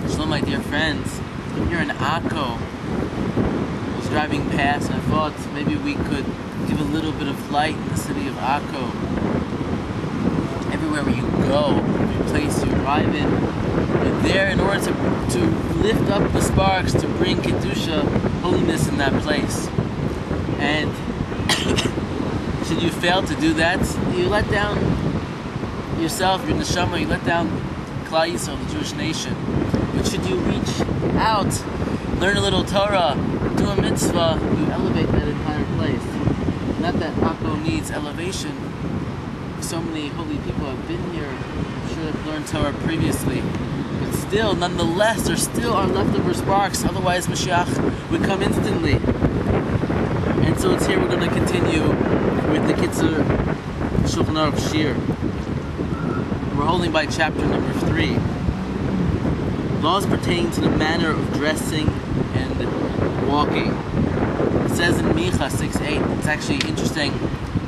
Shalom, my dear friends. I'm here in Akko. I was driving past and I thought maybe we could give a little bit of light in the city of Akko. Everywhere you go, every place you arrive in, you're there in order to lift up the sparks, to bring Kedusha, holiness in that place. And should you fail to do that, you let down yourself, your neshama, you let down Klal Yisrael, the Jewish nation. But should you reach out, learn a little Torah, do a mitzvah, you elevate that entire place. Not that Akko needs elevation. So many holy people have been here. I'm sure they've learned Torah previously. But still, nonetheless, there still are leftover sparks. Otherwise, Mashiach would come instantly. And so it's here we're going to continue with the kitzer Shulchan Oruch Shir. We're holding by chapter number 3. Laws pertaining to the manner of dressing and walking. It says in Micha 6:8. It's actually interesting.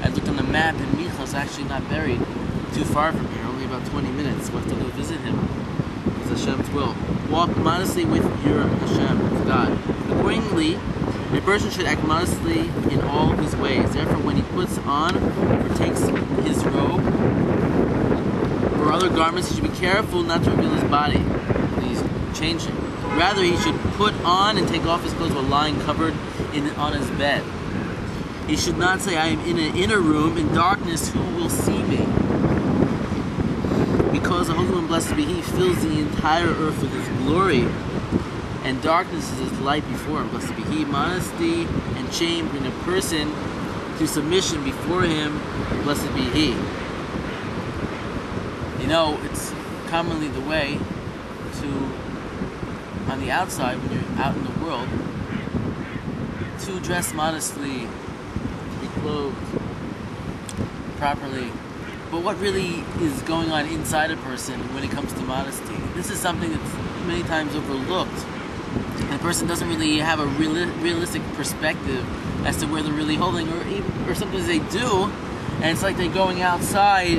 I looked on the map and Micha is actually not buried too far from here. Only about 20 minutes. We'll have to go visit him. It's Hashem's will. Walk modestly with your Hashem, with God. Accordingly, a person should act modestly in all of his ways. Therefore, when he puts on or takes his robe or other garments, he should be careful not to reveal his body when he's changing. Rather, he should put on and take off his clothes while lying covered on his bed. He should not say, I am in an inner room in darkness, who will see me? Because the Holy One, blessed be He, fills the entire earth with His glory, and darkness is His light before Him, blessed be He. Modesty and shame bring a person to submission before Him, blessed be He. You know, it's commonly the way to, on the outside, when you're out in the world, to dress modestly, to be clothed properly. But what really is going on inside a person when it comes to modesty? This is something that's many times overlooked. And a person doesn't really have a realistic perspective as to where they're really holding, or sometimes they do, and it's like they're going outside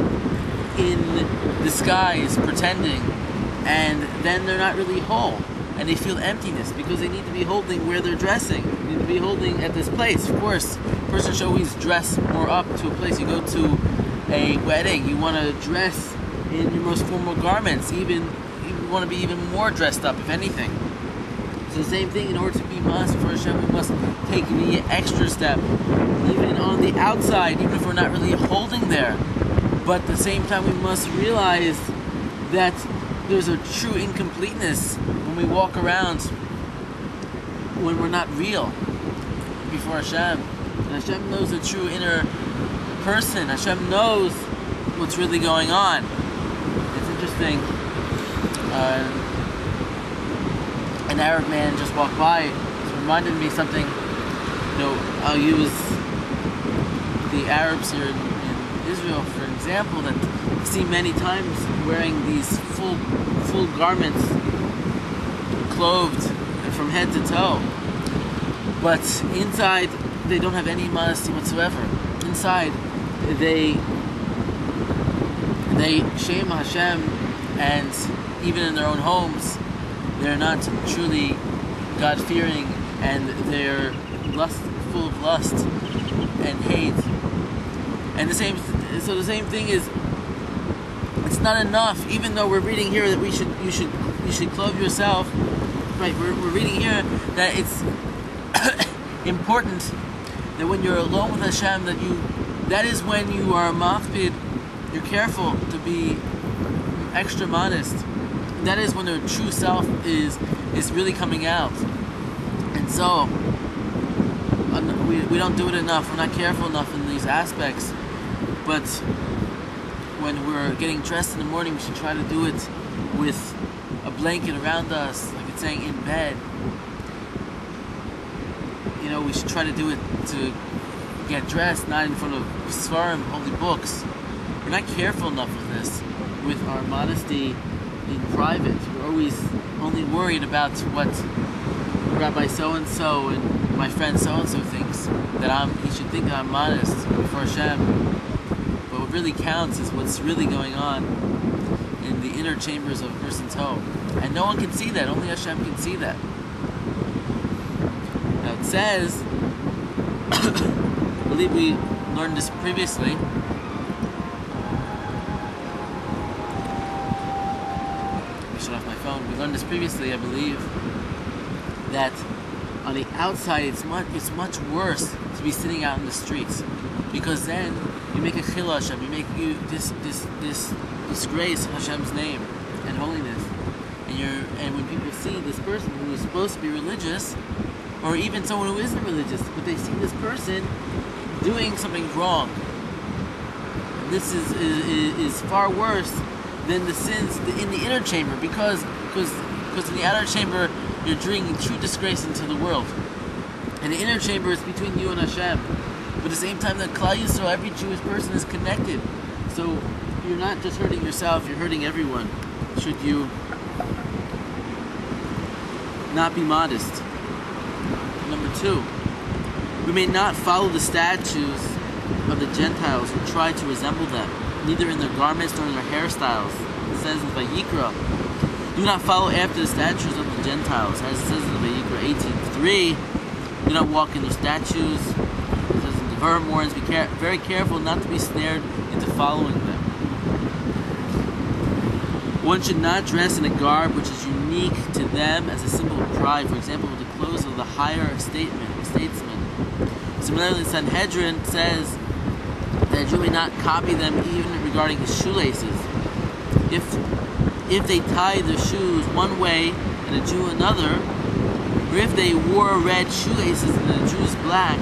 in disguise, pretending, and then they're not really whole. And they feel emptiness because they need to be holding where they're dressing. They need to be holding at this place. Of course, a person should always dress more up to a place. You go to a wedding, you want to dress in your most formal garments. You want to be even more dressed up, if anything. It's the same thing. In order to be modest for Hashem, we must take the extra step, even on the outside, even if we're not really holding there. But at the same time, we must realize that there's a true incompleteness when we walk around when we're not real before Hashem. And Hashem knows the true inner person. Hashem knows what's really going on. It's interesting. An Arab man just walked by. It reminded me something. You know, I'll use the Arabs here in Israel for an example that I've seen many times wearing these full garments, clothed from head to toe. But inside, they don't have any modesty whatsoever. Inside, they shame Hashem, and even in their own homes, they're not truly God-fearing, and they're full of lust and hate. And the same thing is, it's not enough. Even though we're reading here that you should clothe yourself, right? We're reading here that it's important that when you're alone with Hashem, that is when you are mafpid. You're careful to be extra modest. That is when their true self is really coming out. And so we don't do it enough. We're not careful enough in these aspects. But when we're getting dressed in the morning, we should try to do it with a blanket around us, like it's saying, in bed. You know, we should try to do it to get dressed, not in front of Svarim, holy books. We're not careful enough with this, with our modesty in private. We're always only worried about what Rabbi so-and-so and my friend so-and-so thinks, that he should think that I'm modest before Hashem. But what really counts is what's really going on in the inner chambers of a person's home. And no one can see that, only Hashem can see that. Now it says, I believe we learned this previously, we learned this previously, I believe, that on the outside it's much worse to be sitting out in the streets, because then you make a chilul Hashem, you make this disgrace Hashem's name and holiness, and when people see this person who is supposed to be religious, or even someone who isn't religious, but they see this person doing something wrong, and this is far worse than the sins in the inner chamber, because in the outer chamber you're bringing true disgrace into the world, and the inner chamber is between you and Hashem. But at the same time, that Klal Yisrael, every Jewish person is connected. So you're not just hurting yourself; you're hurting everyone. Should you not be modest? Number 2, we may not follow the statues of the Gentiles who try to resemble them, neither in their garments nor in their hairstyles. It says in Vayikra, do not follow after the statues of the Gentiles. As it says in Vayikra 18:3, do not walk in their statues. It says in Devarim warns, be very careful not to be snared into following them. One should not dress in a garb which is unique to them as a symbol of pride, for example, with the clothes of the higher statesman. Similarly, Sanhedrin says that a Jew may not copy them even regarding his shoelaces. If they tie their shoes one way and a Jew another, or if they wore red shoelaces and a Jew's black,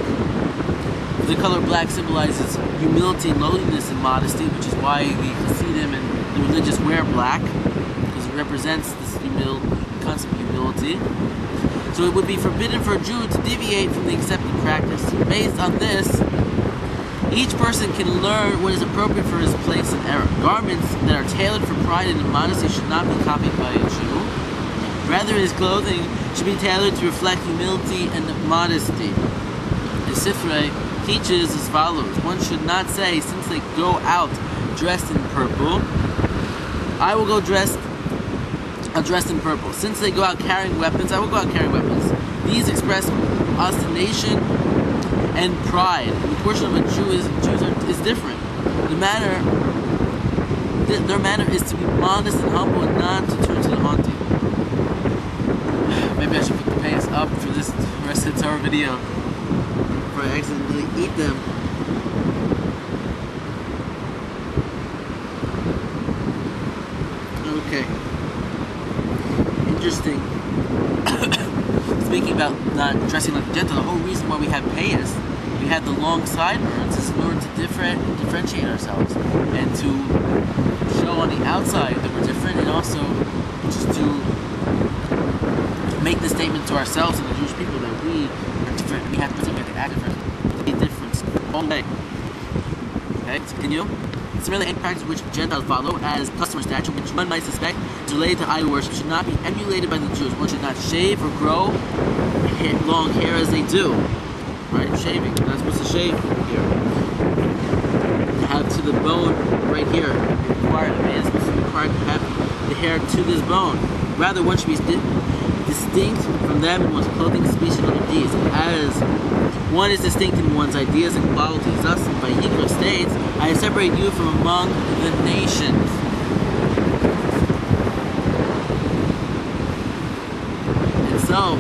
the color black symbolizes humility and lowliness and modesty, which is why the Hasidim and the religious wear black, because it represents this concept of humility. So it would be forbidden for a Jew to deviate from the accepted practice. Based on this, each person can learn what is appropriate for his place and era. Garments that are tailored for pride and modesty should not be copied by a Jew. Rather, his clothing should be tailored to reflect humility and modesty. The Sifrei teaches as follows: one should not say, since they go out dressed in purple, I will go dressed in purple. Since they go out carrying weapons, I will go out carrying weapons. These express ostentation and pride. The portion of a Jew is different. Their manner is to be modest and humble, and not to turn to the haughty. Maybe I should put the pace up for this rest of the Torah video before I accidentally eat them. Okay. Interesting. Speaking about not dressing like a Gentile, the whole reason why we have payas, we have the long sideburns, is in order to differentiate ourselves and to show on the outside that we're different, and also just to make the statement to ourselves and the Jewish people that we are different. We have to act different. Be different all day. Okay, let's continue. Similarly, any practice which Gentiles follow as custom or statute, which one might suspect is related to idol worship, should not be emulated by the Jews. One should not shave or grow long hair as they do. Right? Shaving. You're not supposed to shave here. You have to the bone right here. A man is supposed to be required to have the hair to this bone. Rather, one should be distinct from them in one's clothing, speech, and other deeds, as one is distinct in one's ideas and qualities. Thus, by Yikra states, I have separated you from among the nations. And so,